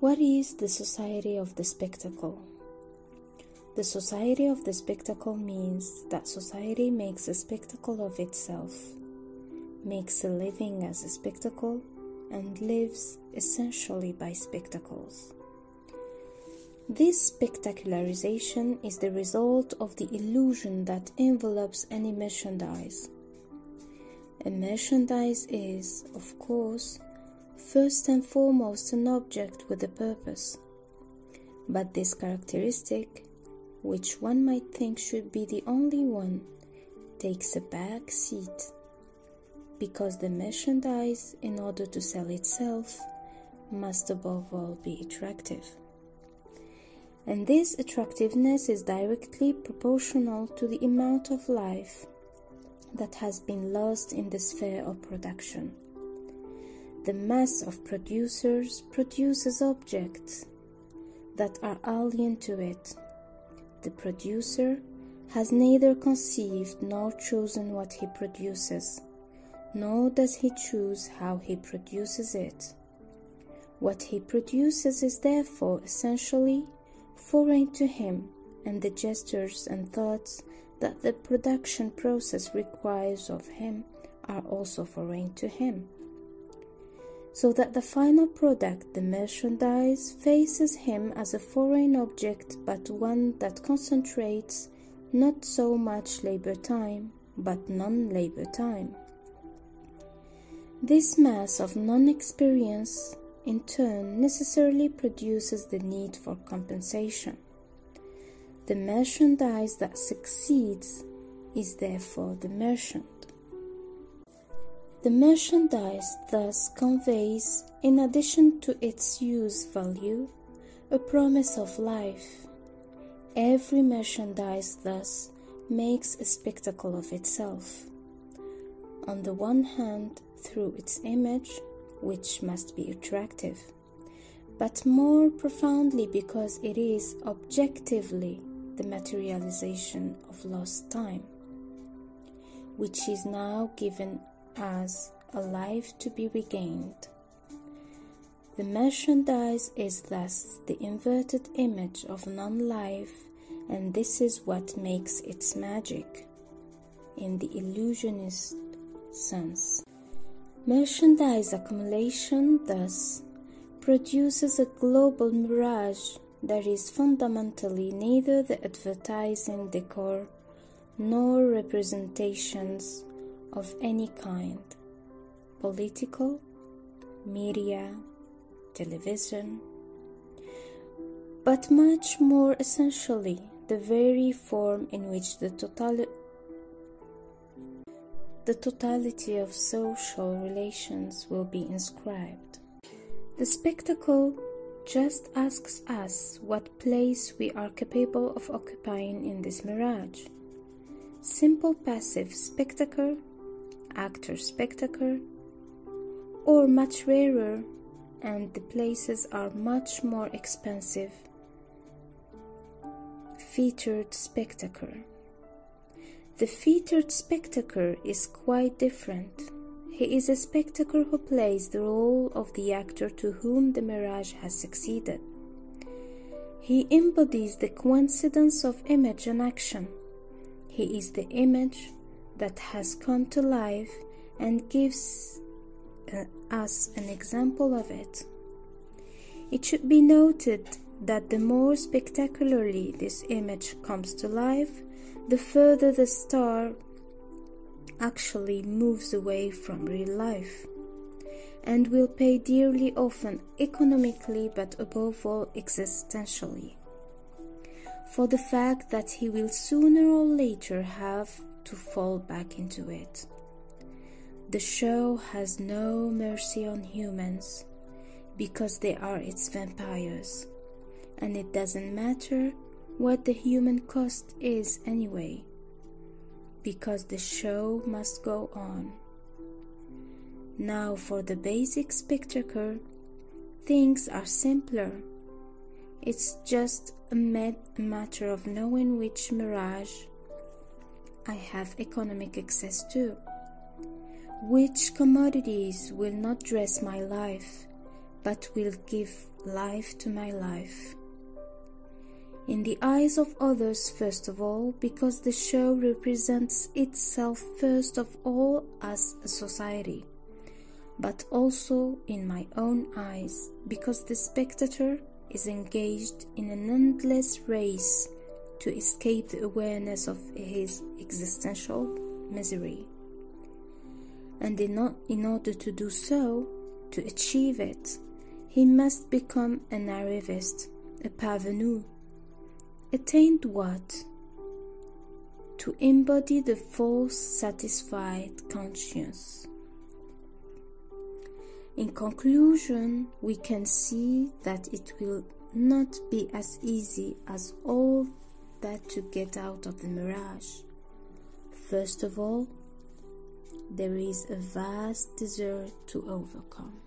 What is the society of the spectacle? The society of the spectacle means that society makes a spectacle of itself, makes a living as a spectacle, and lives essentially by spectacles. This spectacularization is the result of the illusion that envelopes any merchandise. A merchandise is, of course, first and foremost an object with a purpose. But this characteristic, which one might think should be the only one, takes a back seat, because the merchandise, in order to sell itself, must above all be attractive. And this attractiveness is directly proportional to the amount of life that has been lost in the sphere of production. The mass of producers produces objects that are alien to it. The producer has neither conceived nor chosen what he produces, nor does he choose how he produces it. What he produces is therefore essentially foreign to him, and the gestures and thoughts that the production process requires of him are also foreign to him. So that the final product, the merchandise, faces him as a foreign object, but one that concentrates not so much labor time, but non-labor time. This mass of non-experience in turn necessarily produces the need for compensation. The merchandise that succeeds is therefore the merchant. The merchandise thus conveys, in addition to its use value, a promise of life. Every merchandise thus makes a spectacle of itself. On the one hand, through its image, which must be attractive, but more profoundly because it is objectively the materialization of lost time, which is now given as a life to be regained. The merchandise is thus the inverted image of non-life, and this is what makes its magic, in the illusionist sense. Merchandise accumulation, thus, produces a global mirage that is fundamentally neither the advertising decor nor representations of any kind, political, media, television, but much more essentially the very form in which the totality of social relations will be inscribed. The spectacle just asks us what place we are capable of occupying in this mirage. Simple passive spectacle, actor spectacle, or much rarer, and the places are much more expensive, featured spectacle. The featured spectacle is quite different. He is a spectacle who plays the role of the actor to whom the mirage has succeeded. He embodies the coincidence of image and action. He is the image that has come to life and gives us an example of it. It should be noted that the more spectacularly this image comes to life, the further the star actually moves away from real life, and will pay dearly, often economically, but above all existentially, for the fact that he will sooner or later have to fall back into it. The show has no mercy on humans, because they are its vampires, and it doesn't matter what the human cost is anyway, because the show must go on. Now for the basic spectacle, things are simpler. It's just a matter of knowing which mirage I have economic access to, which commodities will not dress my life, but will give life to my life. In the eyes of others, first of all, because the show represents itself first of all as a society, but also in my own eyes, because the spectator is engaged in an endless race to escape the awareness of his existential misery. And in order to do so, to achieve it, he must become an arrivist, a parvenu. Attained what? To embody the false satisfied conscience. In conclusion, we can see that it will not be as easy as all that to get out of the mirage. First of all, there is a vast desert to overcome.